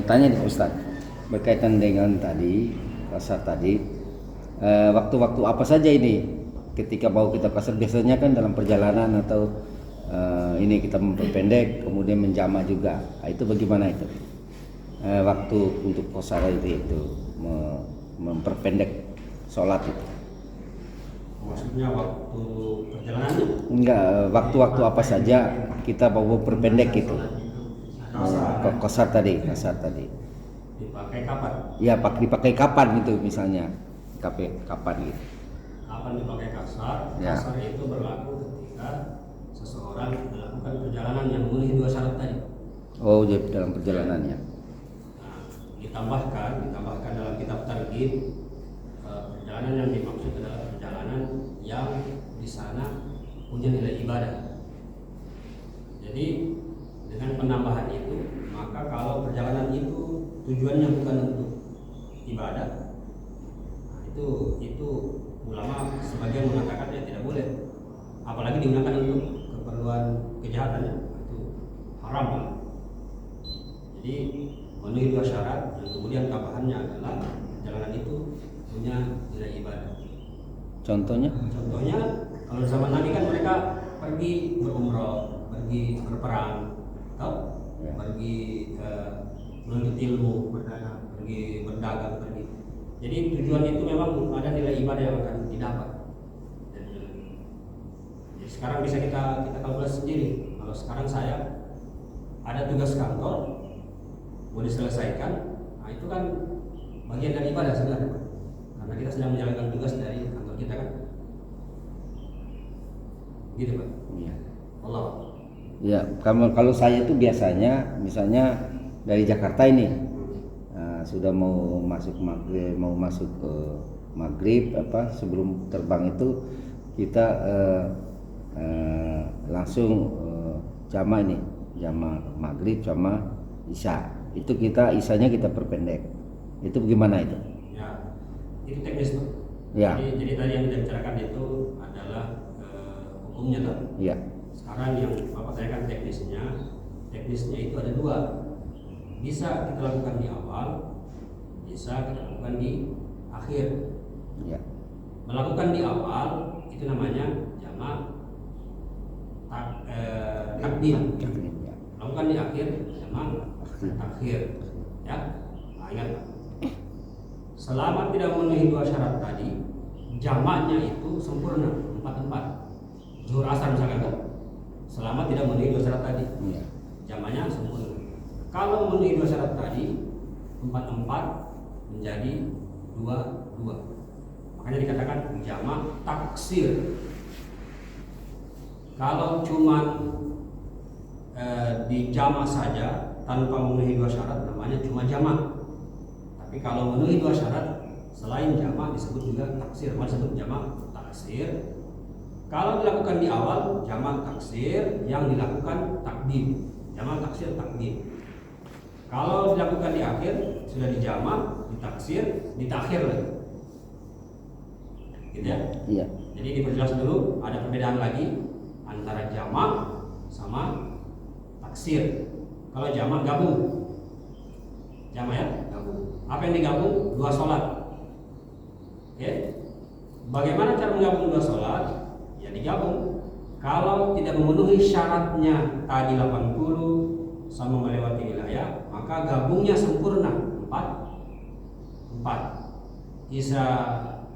tanya nih Ustaz, berkaitan dengan tadi kasar tadi, waktu-waktu apa saja ini ketika mau kita kasar? Biasanya kan dalam perjalanan atau ini kita memperpendek kemudian menjama juga. Nah, itu bagaimana itu? Waktu untuk kasar itu memperpendek sholat itu. Maksudnya waktu perjalanannya? Enggak, waktu-waktu apa saja kita mau memperpendek itu. Kasar tadi. Dipakai kapan? Ya, dipakai kapan itu misalnya? Kapan gitu. Kapan dipakai kasar? Ya. Kasar itu berlaku ketika seseorang melakukan perjalanan yang memenuhi 2 syarat tadi. Oh, jadi dalam perjalanannya. Nah, ditambahkan dalam kitab targhib, perjalanan yang dimaksud adalah perjalanan yang di sana punya nilai ibadah. Jadi dengan penambahan itu, maka kalau perjalanan itu tujuannya bukan untuk ibadah, nah itu ulama sebagian mengatakan ya tidak boleh, apalagi digunakan untuk keperluan kejahatan, itu haram lah. Jadi memenuhi 2 syarat yang kemudian tambahannya adalah perjalanan itu punya nilai ibadah. Contohnya? Contohnya kalau zaman Nabi kan mereka pergi berumrah, pergi berperang, atau pergi menuntut ilmu, pergi berdagang, pergi. Jadi tujuan itu memang ada nilai ibadah yang akan didapat. Jadi sekarang bisa kita kalkulasi sendiri. Kalau sekarang saya ada tugas kantor mau diselesaikan, nah itu kan bagian dari ibadah sebenarnya, karena kita sedang menjalankan tugas dari kantor kita kan. Gitu Pak. Iya. Allah. Ya, kalau saya itu biasanya misalnya dari Jakarta ini sudah mau masuk ke maghrib sebelum terbang itu kita langsung jama maghrib sama isya. Itu isanya kita perpendek. Itu bagaimana itu? Ya, itu teknis Pak. Ya. Jadi tadi yang kita bicarakan itu adalah hukumnya kan. Iya. Sekarang yang Bapak tanyakan teknisnya itu ada 2. Bisa kita lakukan di awal, bisa kita lakukan di akhir. Iya. Melakukan di awal itu namanya jamak takdim. Ya. Lakukan di akhir jamak takhir. Ya, nah, ingat Pak. Selama tidak memenuhi 2 syarat tadi, jamaknya itu sempurna 4-4. Zuhur asar misalkan kan. Selama tidak memenuhi 2 syarat tadi, Iya. jamaknya sempurna. Kalau memenuhi 2 syarat tadi, 4-4 menjadi 2-2. Makanya dikatakan jamak taksir. Kalau cuman di jamak saja tanpa memenuhi 2 syarat namanya cuma jamak. Tapi kalau memenuhi 2 syarat selain jamak disebut juga taksir, maka disebut jamak taksir. Kalau dilakukan di awal jamak taksir, yang dilakukan takdim, jamak taksir takdim. Kalau dilakukan di akhir sudah dijamak, ditaksir, ditakhir lagi. Gitu ya? Iya. Jadi diperjelas dulu ada perbedaan lagi antara jamak sama taksir. Kalau jamak gabung, jamak ya gabung. Apa yang digabung? 2 sholat. Oke? Bagaimana cara menggabung 2 sholat? Ya digabung. Kalau tidak memenuhi syaratnya tadi 80 sama melewati wilayah, maka gabungnya sempurna 4.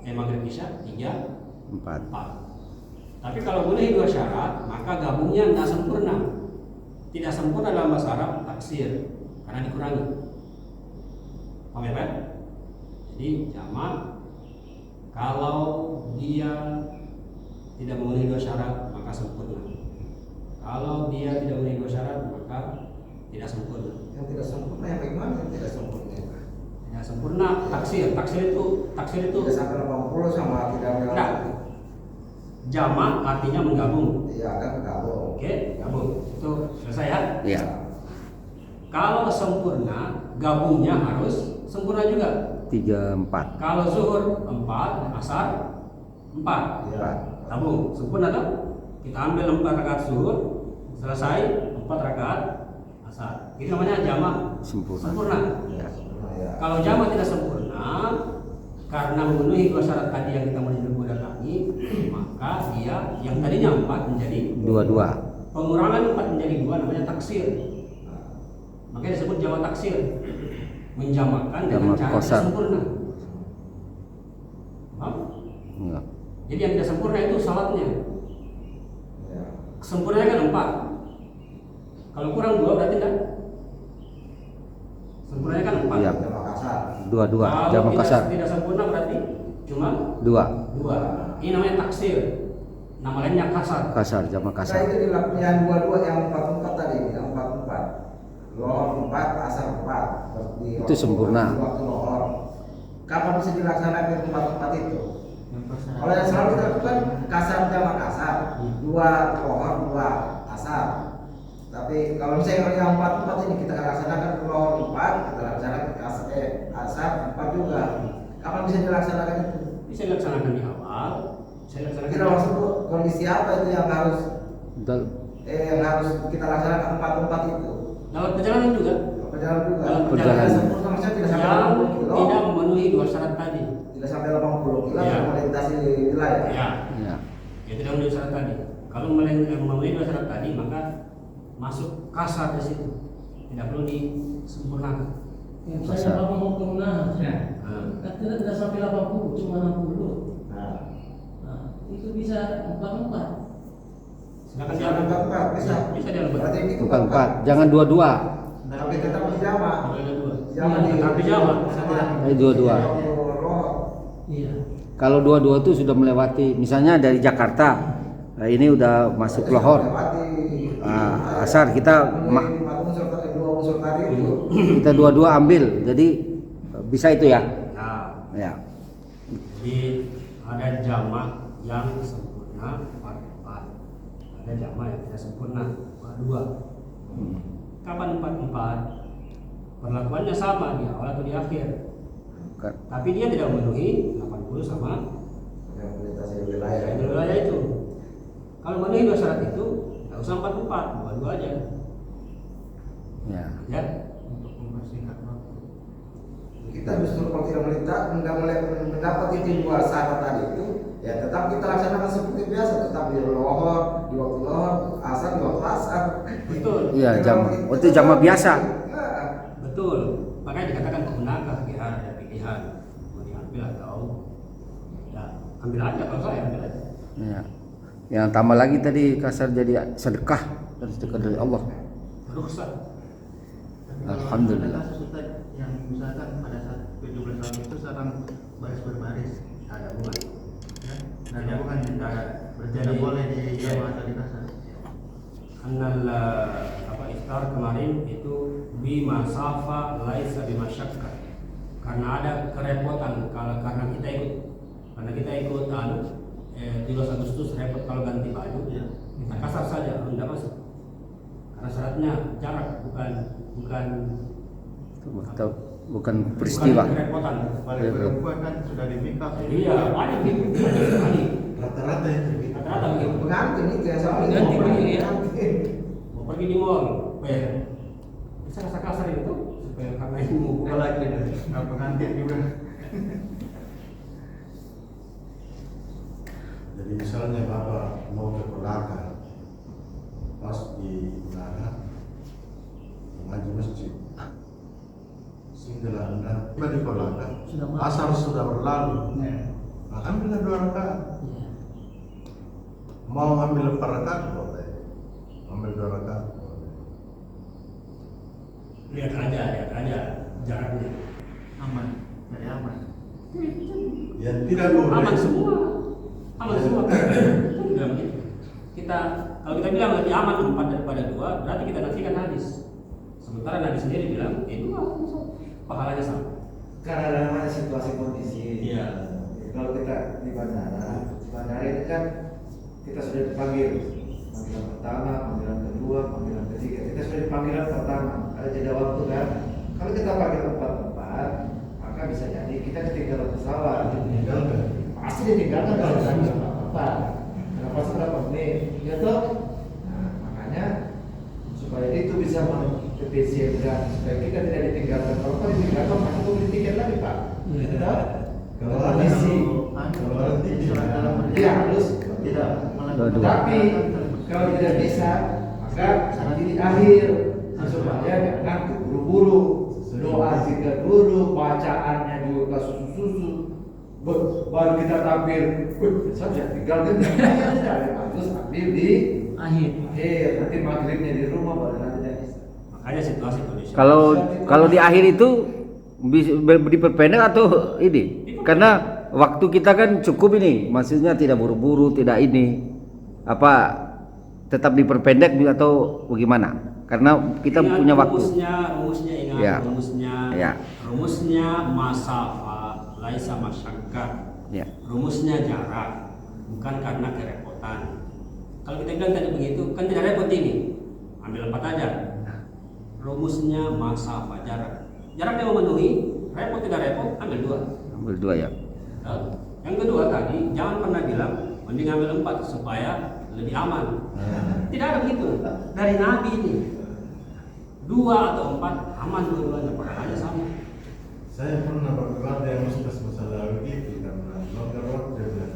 Maghrib isya 3-4. Tapi kalau memenuhi 2 syarat, maka gabungnya tidak sempurna. Tidak sempurna dalam bahasa Arab taksir, karena dikurangi. Paham ya Pak? Jadi jamak kalau dia tidak memenuhi 2 syarat maka sempurna. Kalau dia tidak memenuhi 2 syarat maka tidak sempurna. Yang tidak sempurna yang bagaimana yang tidak sempurna? Tidak sempurna taksir itu Tidak sampai 80 sama tidak melewati. Nah, jamak artinya menggabung. Iya kan gabung. Oke, gabung. Itu selesai ya? Iya. Kalau sempurna, gabungnya harus sempurna juga. 3-4. Kalau zuhur 4, asar 4. Iya. Gabung, sempurna kan? Kita ambil 4 rakaat zuhur, selesai 4 rakaat asar. Itu namanya jamak Sempurna. Sempurna. Ya, sempurna ya. Kalau jamak tidak sempurna karena memenuhi dua syarat tadi yang kita mendatangi, maka dia yang tadinya 4 menjadi 2. pengurangan 4 menjadi 2 namanya taksir. Makanya disebut jamak taksir. Menjamakkan dengan Jamak cara qasar. tidak sempurna. Paham? Enggak. Jadi yang tidak sempurna itu salatnya. Ya. Sempurnanya kan 4. Kalau kurang 2 berarti enggak? Sempurnanya kan 4. Iya. Jamak kasar. 2. Kalau Jamak kasar. tidak sempurna berarti cuma 2. 2. Ini namanya taksir. Nama lainnya kasar. Kasar, jamak Nah, kasar. itu yang 22 yang 44 tadi, yang 44. Lohor 4, asar 4. Itu sempurna. Waktu lohor. Kapan bisa dilaksanakan 44 itu? Kalau yang selalu kita lakukan kasar jamak kasar, 2 lohor 2 asar. Tapi kalau misalnya yang 44 ini kita laksanakan lohor 4, kita laksanakan asar 4 juga. Kapan bisa dilaksanakan itu? Bisa dilaksanakan di awal. Bisa dilaksanakan Kita maksud kondisi apa itu yang harus Dal- yang harus kita laksanakan 44 itu? dalam perjalanan juga. Perjalanan juga. Dalam perjalanan. Sempurna maksudnya tidak sampai Yang 80 kilo. tidak memenuhi 2 syarat tadi. Tidak sampai 80 kilo Ya. melintasi wilayah. Ya, Ya. ya tidak memenuhi syarat tadi. Kalau memenuhi 2 syarat tadi maka masuk kasar di situ. Tidak perlu disempurnakan. Ya, misalnya Bapak mau ke Manado, Nah, kan tidak sampai 80, cuma 60. Nah, Nah, itu bisa 44. silakan bisa diambil. 44 bisa. Bisa diambil. Berarti itu Bukan 4, jangan 2. Tapi tetap di jamak. Kalau ada 2. Jamak di Tetap di jamak. Eh, 22. Iya. Kalau 22 itu sudah melewati, misalnya dari Jakarta, nah ini udah masuk lohor. Asar kita dua unsur tadi itu. kita 22 ambil, jadi bisa itu ya. Nah, Ya. jadi ada jamak yang sempurna 4. Ada jamak yang tidak sempurna 2. Kapan 4? Perlakuannya sama di awal atau di akhir. Kan. Tapi dia tidak memenuhi 80 sama Yang melintasi wilayah. wilayah itu. Kalau memenuhi 2 syarat itu, tidak usah 44, 22 aja. Ya. Ya, untuk mempersingkat waktu. Kita justru kalau tidak mendapat itu 2 syarat tadi itu, ya tetap kita laksanakan seperti biasa, tetap di lohor, di waktu lohor, asar di waktu asar. Betul. Iya, itu jamak biasa. Nah, Betul. Makanya dikatakan kemenakah ada pilihan mau diambil atau ya ambil aja kalau saya ambil aja. Ya. Yang tambah lagi tadi kasar jadi sedekah dan sedekah dari Allah. Rukhsah. Alhamdulillah. Ada kasus Ustaz yang misalkan pada saat 17 tahun itu seorang baris berbaris, Ada hubungan. ya, dan Tidak. bukan berarti tidak boleh di Iya. atau di kasar. Annal iftar kemarin itu bima safa laisa bima syakka. Karena ada kerepotan karena kita ikut 13 Agustus repot kalau ganti baju. Iya. Kita kasar saja, tidak masuk. Karena syaratnya jarak Bukan peristiwa. bukan kerepotan. Paling perempuan kan sudah di make up. Iya, banyak sekali. rata-rata itu. Rata-rata begitu. Pengantin itu ya sama Pengantin begini ya. Mau pergi di mall, bisa kasar itu supaya karena ini mau buka lagi. Nggak pengantin juga. Jadi misalnya Bapak mau ke Kolaka, pas di Kolaka, mengaji masjid, sehingga Anda tiba di Kolaka, Sudah malam. asar sudah berlalu, Ya. nah, ambillah 2 rakaat. Iya. Mau ambil 4 rakaat boleh, ambil 2 rakaat boleh. Lihat aja jaraknya. Aman, dari aman. Yang tidak boleh, Aman semua. Sudah begitu. Kalau kita bilang lebih aman 4 daripada 2, berarti kita nafikan hadis. Sementara Nabi sendiri bilang, itu pahalanya sama. Karena ada namanya situasi kondisi. Iya. Kalau kita di bandara ini kan kita sudah dipanggil panggilan pertama, panggilan kedua, panggilan ketiga. Kita sudah di panggilan pertama, ada jeda waktu kan. Kalau kita panggil 4, maka bisa jadi kita ketinggalan pesawat. tinggalkan. Pasti ditinggalkan kalau panggil 4. Kenapa berapa menit? Ya toh. Nah, makanya supaya itu bisa mengefisienkan supaya kita tidak Kalau ada kalau ada tiga, Iya, harus. tidak Dua-dua. Tapi kalau tidak bisa, maka nanti di akhir supaya jangan buru-buru. Doa juga dulu, bacaannya juga ke susu-susu. Baru kita tampil, saja tinggal kan bagus ambil di Akhir. akhir. Nanti maghribnya di rumah baru nanti tidak bisa. Makanya situasi Indonesia. Kalau di akhir itu bisa diperpendek atau ini? Karena waktu kita kan cukup ini, maksudnya tidak buru-buru, tidak ini. Apa tetap diperpendek atau bagaimana? Karena kita Ingat punya waktu. Rumusnya ingat Ya. Ya. Rumusnya masafa laisa masyakkat. Ya. Rumusnya jarak, bukan karena kerepotan. Kalau kita bilang tadi begitu, kan tidak repot ini. Ambil 4 aja. Rumusnya masafa jarak. Jaraknya memenuhi, repot tidak repot, ambil 2. Ambil 2 ya. Yang kedua tadi, jangan pernah bilang mending ambil 4 supaya lebih aman. Tidak ada begitu. Dari Nabi ini 2 atau 4 aman dua-duanya, pahalanya sama. saya pernah berdebat yang ustaz masalah begitu karena longgar waktu dia bilang,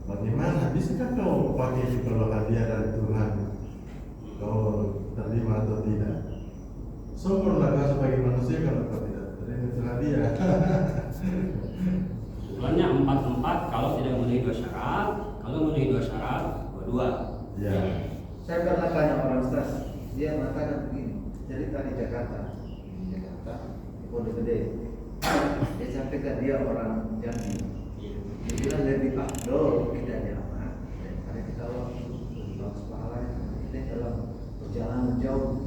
bagaimana bisakah kau pakai itu kalau hadiah dari Tuhan, kau terima atau tidak? Syukurlah kau sebagai manusia kalau kau tidak terima itu hadiah. Kesimpulannya 4-4 kalau tidak memenuhi 2 syarat, kalau memenuhi 2 syarat, 2-2. Ya. Saya pernah tanya orang Ustaz, dia mengatakan begini, cerita di Jakarta, di Pondok Gede. Dia sampaikan dia orang Jambi. Dia bilang lebih afdol kita nyaman daripada kita waktu bagus pahalanya. Kita dalam perjalanan jauh.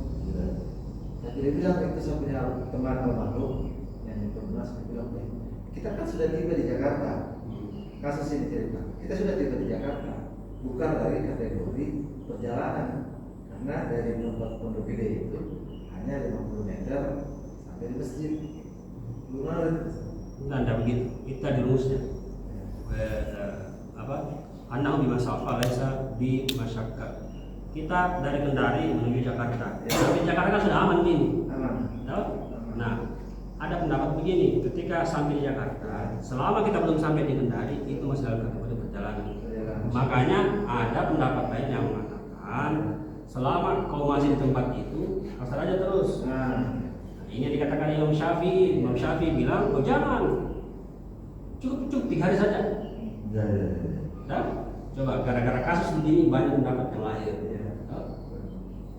Tapi dia bilang itu saya punya teman almarhum yang di Perumnas, dia bilang kita kan sudah tiba di Jakarta. Kasus ini cerita, kita sudah tiba di Jakarta, bukan dari kategori perjalanan, karena dari tempat Pondok Gede itu hanya 50 meter sampai di masjid. Lumayan. Tidak begitu. Kita di rumusnya. Annahu bimasafa laisa bi masyakkat. Kita dari Kendari menuju Jakarta. Tapi Jakarta kan sudah aman gini. Aman. Tahu? Nah, ada pendapat begini, ketika sampai di Jakarta, selama kita belum sampai di Kendari, itu masih dalam kategori perjalanan. Makanya ada pendapat lain yang mengatakan, selama kau masih di tempat itu, kasar aja terus. Nah, Ini yang dikatakan Imam Syafi'i. Imam Syafi'i bilang, oh jangan, cukup 3 hari saja. Ya. Nah, coba gara-gara kasus begini banyak pendapat yang lahir. Tahu?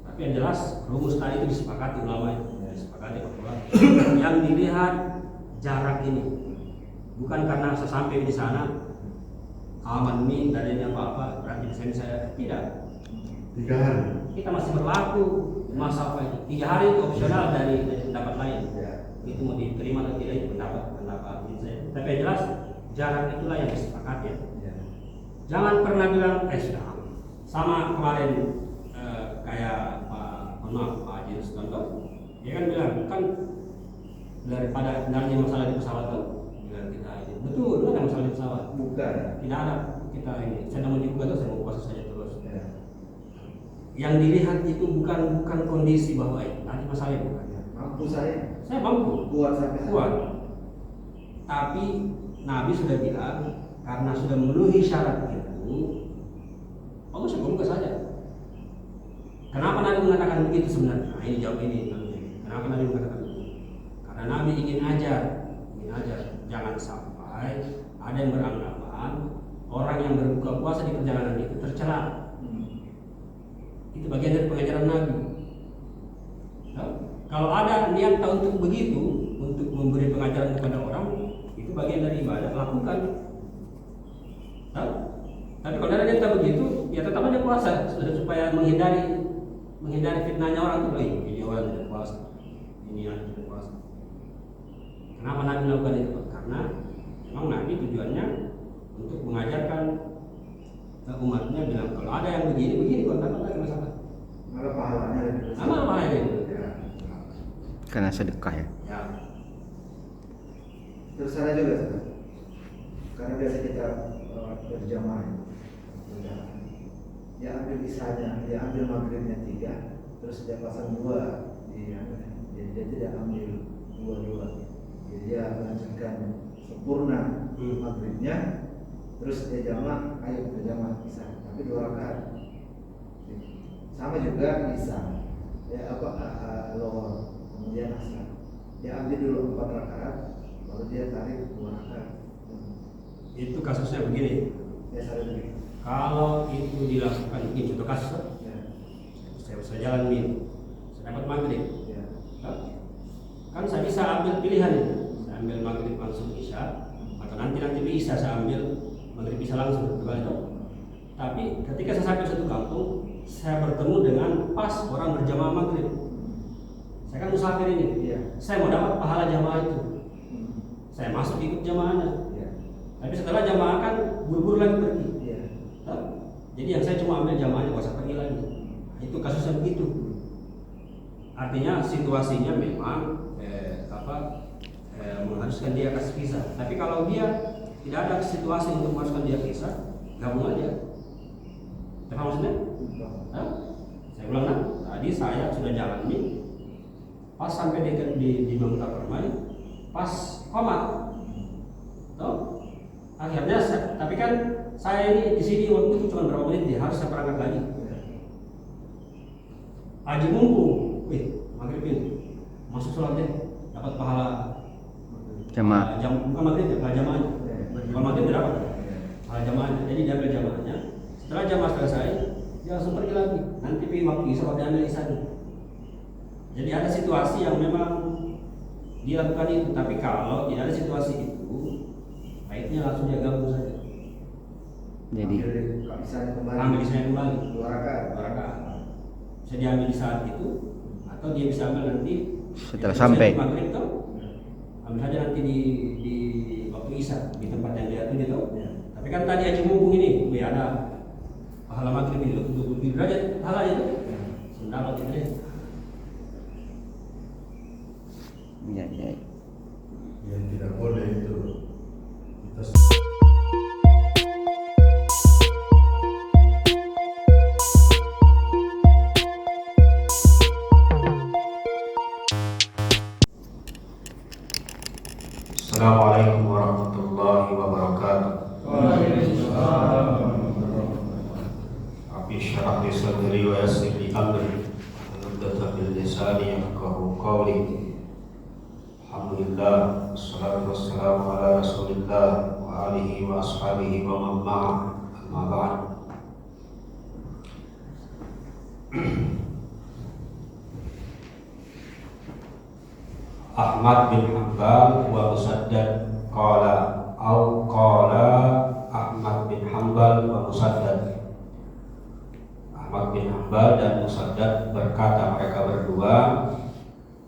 Tapi yang jelas rumus tadi itu disepakati ulama itu. Disepakati bahwa yang dilihat jarak ini, bukan karena sesampai di sana aman nih dari apa-apa berarti di sini saya tidak. 3 hari. Kita masih berlaku masa apa itu 3 hari itu opsional dari pendapat lain. Itu mau diterima atau tidak itu pendapat saya. Tapi yang jelas jarak itulah yang disepakati ya. Jangan pernah bilang sudah sama kemarin kayak Pak Haji Sutanto, dia kan bilang kan daripada nanti masalah di pesawat tuh bilang kita ini betul ada masalah di pesawat bukan. tidak ada kita ini saya mau juga tuh saya mau puasa saja terus. Ya. Yang dilihat itu bukan kondisi bahwa nanti masalah bukan. Mampu saya Mampu buat sampai kuat. Tapi Nabi sudah bilang karena sudah memenuhi syarat itu, bagus ya buka saja. Kenapa Nabi mengatakan begitu sebenarnya? Nah, ini jawab ini. Kenapa Nabi mengatakan begitu? Karena Nabi ingin ajar, jangan sampai ada yang beranggapan orang yang berbuka puasa di perjalanan itu tercela. Itu bagian dari pengajaran Nabi. Nah, kalau ada niat untuk begitu, untuk memberi pengajaran kepada orang, itu bagian dari ibadah, lakukan. Nah, tapi kalau ada niat begitu, ya tetap aja puasa supaya menghindari fitnahnya orang tuh. Ini orang tidak puasa, ini orang tidak puasa. Kenapa Nabi melakukan itu? Karena memang Nabi tujuannya untuk mengajarkan umatnya bilang kalau ada yang begini kok tidak ada masalah. malah pahalanya lebih besar. Sama apa ini? Karena sedekah ya. Ya. Terus sana juga Ustaz. Karena biasa kita berjamaah, dia ambil isanya, dia ambil maghribnya 3, terus dia pasang 2 di, jadi dia tidak ambil 2. Jadi dia melanjutkan sempurna maghribnya, terus dia jamak, ayo kita jamak isya, tapi 2 rakaat. Sama juga isya, ya lohor, kemudian asar. Dia ambil dulu 4 rakaat, baru dia tarik 2 rakaat. Itu kasusnya begini. Ya saya begini. Kalau itu dilakukan, ini contoh kasus, Ya, saya bisa jalan min, saya dapat maghrib. ya. Kan saya bisa ambil pilihan itu, saya ambil maghrib langsung isya, atau nanti isya saya ambil maghrib isya langsung, betul itu. Tapi ketika saya sampai satu kampung, saya bertemu dengan pas orang berjamaah maghrib. Saya kan musafir ini, Iya. saya mau dapat pahala jamaah itu, saya masuk ikut jamaahnya. Iya. Tapi setelah jamaah kan buru-buru lagi pergi. Iya. Jadi yang saya cuma ambil jamaahnya, gak usah pergi lagi. Itu kasusnya begitu. Artinya situasinya memang mengharuskan dia kasih pisah. Tapi kalau dia tidak ada situasi untuk mengharuskan dia pisah, gabung aja. Apa maksudnya? Saya ulang tadi saya sudah jalan nih, pas sampai di Bangka Permai, pas komat, akhirnya tapi kan saya ini di sini waktu itu cuma berapa menit, harus saya berangkat lagi. Aji mumpung, maghrib ini masuk sholat deh, dapat pahala Jamaah. bukan maghrib ya, pahala jamaahnya. Kalau maghrib tidak dapat pahala jamaahnya, jadi dia ambil jamaahnya. Setelah jamaah selesai, dia langsung pergi lagi. Nanti pergi waktu isya, waktu ambil isya. Jadi ada situasi yang memang dilakukan itu, tapi kalau tidak ada situasi itu, baiknya langsung dia gabung saja. Jadi Ambil isya kembali 2 rakaat. 2 rakaat. Bisa diambil di saat itu, atau dia bisa ambil nanti Setelah sampai. maghrib tuh, ambil saja nanti di waktu isya di tempat yang dia tuju tuh. Tapi kan tadi aja mumpung ini, ada pahala maghrib ini 27 derajat pahala itu, sendapat itu deh. Iya, iya. Yang tidak boleh itu kita Assalamualaikum warahmatullahi wabarakatuh. Rabbi shrah li sadri wa yassir li amri wahlul min lisani yafqahu qawli. Alhamdulillah, wassalatu wassalamu ala Rasulillah wa alihi wa ashabihi wa man ma'ah. Amma ba'd. Ahmad bin Hanbal wa Musaddad qala Ahmad bin Hanbal wa Musaddad. Ahmad bin Hanbal dan Musaddad berkata, mereka berdua,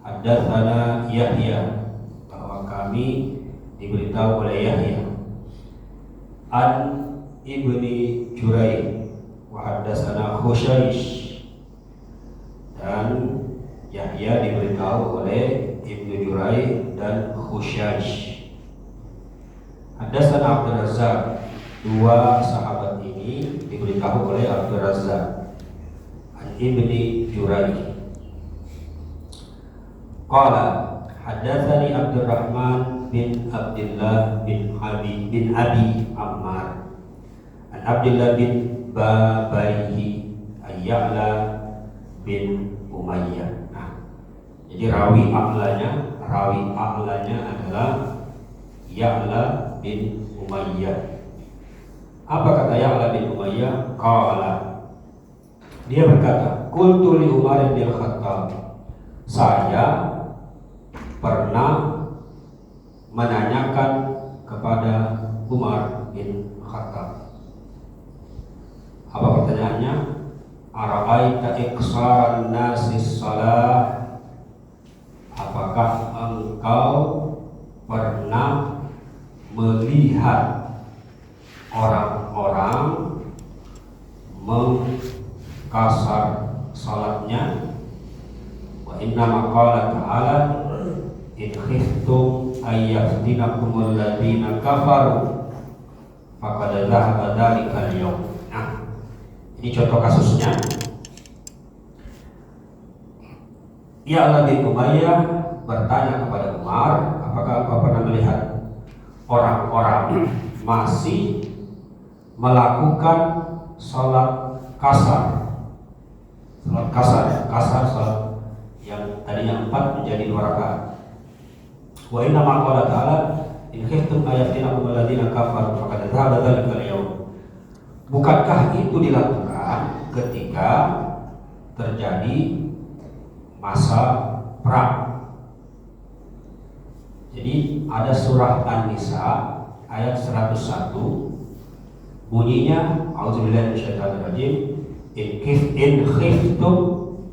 hadatsana Yahya, bahwa kami diberitahu oleh Yahya, an ibni Jurai wa hadatsana Hushaish, dan Yahya diberitahu oleh Ibnu Jurai dan Hushaish. Hadatsana Abdul Razzaq, dua sahabat ini diberitahu oleh Abdul Razzaq an Ibni Jurai. Qala hadatsani Abdurrahman bin Abdullah bin Abi Ammar an Abdullah bin Babaihi Ayya'la bin Umayyah. Jadi rawi a'lanya adalah Ya'la bin Umayyah. Apa kata Ya'la bin Umayyah? Qala, dia berkata, qultu li Umar bin Khattab, saya pernah menanyakan kepada Umar bin Khattab. Apa pertanyaannya? Ara'aita iqsaran nasis salat, apakah engkau pernah melihat orang-orang mengkasar salatnya? Wa inna maqala ta'ala in khiftum ayyaftinakumul ladina kafaru faqad dhahaba dhalika al-yawm. Nah, ini contoh kasusnya. Ya'la bin Umayyah bertanya kepada Umar, apakah engkau pernah melihat orang-orang masih melakukan sholat kasar. Sholat kasar sholat yang tadinya 4 menjadi 2 rakaat. Wa inna ma qala ta'ala in khiftum ayaftinakum alladziina kafaru faqad dhahaba dzalikal yaum. Bukankah itu dilakukan ketika terjadi masa perang? Jadi ada surah An-Nisa ayat 101 bunyinya a'udzubillahi minasyaitonir rajim in khiftum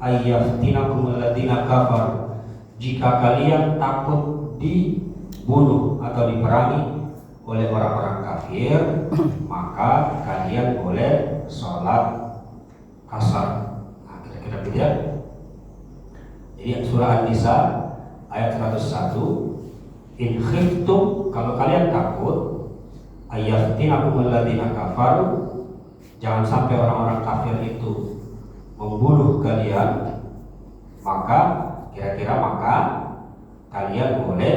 ayaftinakum alladziina kafaru. Jika kalian takut dibunuh atau diperangi oleh orang-orang kafir, maka kalian boleh sholat kasar. Nah, kira-kira gitu ya. Jadi surah An-Nisa ayat 101, in khiftum, kalau kalian takut, ayaftinakum alladziina kafaru, jangan sampai orang-orang kafir itu membunuh kalian, maka kalian boleh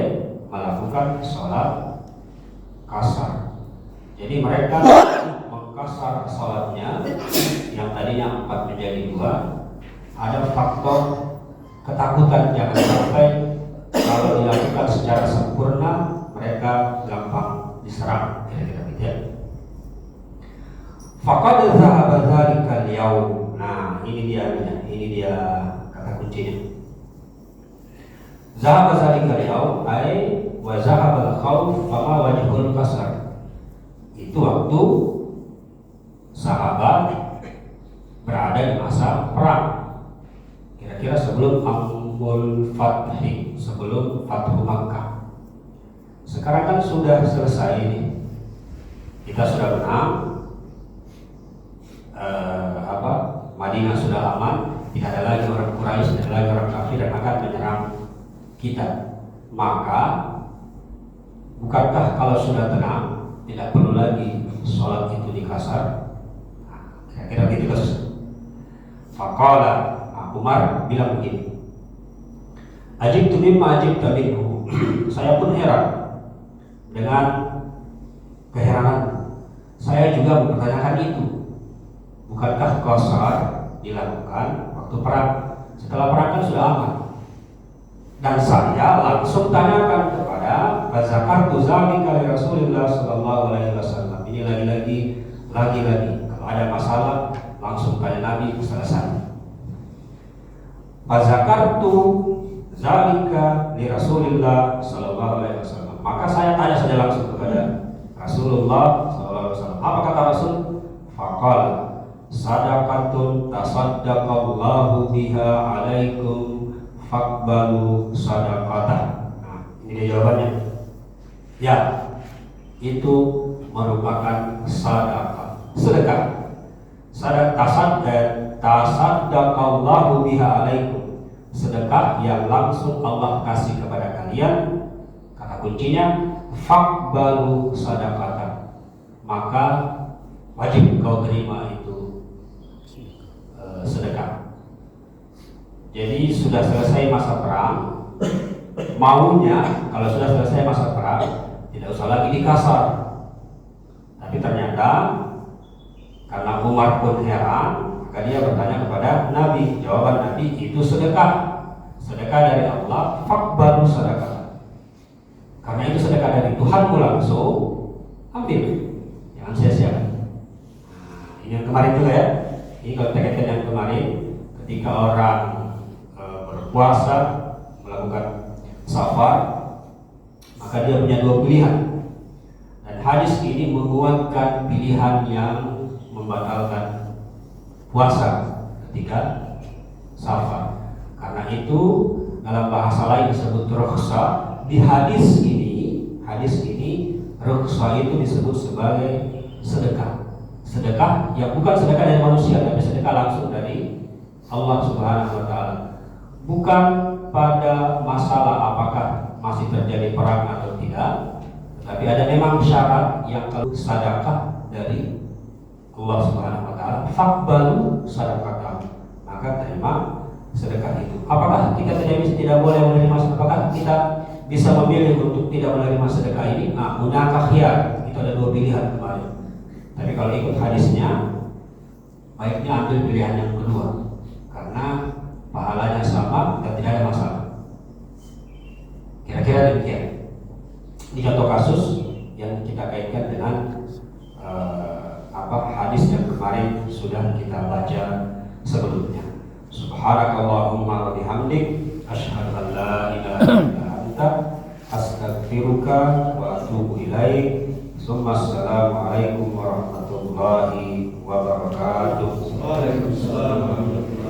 melakukan sholat kasar. Jadi mereka mengkasar sholatnya yang tadinya 4 menjadi 2. Ada faktor ketakutan jangan sampai kalau dilakukan secara sempurna mereka gampang diserang, kira-kira gitu ya. Faqad dhahaba dzalikal yaum. Nah, ini dia kata kuncinya. Zahaba dzalikal yaum ay wa zahabal khawf fama wajhul kasar. Itu waktu sahabat berada di masa perang. Kira-kira sebelum Amul Fathi, sebelum Fathu Makkah. Sekarang kan sudah selesai ini. Kita sudah menang. Madinah sudah aman, tidak ada lagi orang Quraisy, tidak ada lagi orang kafir yang akan menyerang kita. Maka bukankah kalau sudah tenang tidak perlu lagi sholat itu dikasar? Nah, kira-kira gitu kasus. Faqala, Umar bilang begini, ajibtu mimma ajibta minhu. Saya pun heran dengan keheranan. Saya juga mempertanyakan itu. Bukankah qasar dilakukan waktu perang? Setelah perang kan sudah aman. Dan saya langsung tanyakan kepada Zakartu zalika li Rasulillah sallallahu alaihi wasallam. Ini lagi-lagi kalau ada masalah langsung tanya Nabi, selesai. Zakartu zalika li Rasulillah sallallahu alaihi wasallam. Maka saya tanya saja langsung kepada Rasulullah sallallahu alaihi wasallam. Apa kata Rasul? Faqala sadaqatun tasaddaqallahu biha alaikum faqbalu sadaqatah. Nah, ini dia jawabannya. Ya, itu merupakan sedekah. Tasaddaqallahu biha alaikum. Sedekah yang langsung Allah kasih kepada kalian. Kata kuncinya faqbalu sadaqatah. Maka wajib kau terima itu sedekah. Jadi sudah selesai masa perang, maunya kalau sudah selesai masa perang tidak usah lagi dikasar. Tapi ternyata karena Umar pun heran, maka dia bertanya kepada Nabi. Jawaban Nabi itu sedekah dari Allah, faqbalu sadaqah. Karena itu sedekah dari Tuhanmu langsung, ambil, jangan sia-siakan. Ini yang kemarin juga ya. Ini kalau kita yang kemarin, ketika orang berpuasa melakukan safar, maka dia punya 2 pilihan. Dan hadis ini menguatkan pilihan yang membatalkan puasa ketika safar. Karena itu dalam bahasa lain disebut rukhsa. Di hadis ini rukhsa itu disebut sebagai sedekah. Sedekah yang bukan sedekah dari manusia, tapi sedekah langsung dari Allah Subhanahu wa taala. Bukan pada masalah apakah masih terjadi perang atau tidak, tapi ada memang syarat yang kalau sedekah dari Allah Subhanahu wa taala, faqbalu sadaqah. Maka terima sedekah itu. Apakah kita tidak boleh menerima sedekah? Apakah kita bisa memilih untuk tidak menerima sedekah ini, munakah khiyar, itu ada 2 pilihan kemarin. Tapi kalau ikut hadisnya, baiknya ambil pilihan yang kedua, karena pahalanya sama dan tidak ada masalah. Kira-kira demikian. Ini contoh kasus yang kita kaitkan dengan hadis yang kemarin sudah kita baca sebelumnya. Subhanakallahumma wa bihamdik asyhadu an la ilaha illa anta astaghfiruka wa atubu ilaik. Assalamualaikum warahmatullahi wabarakatuh. Waalaikumsalam warahmatullahi wabarakatuh.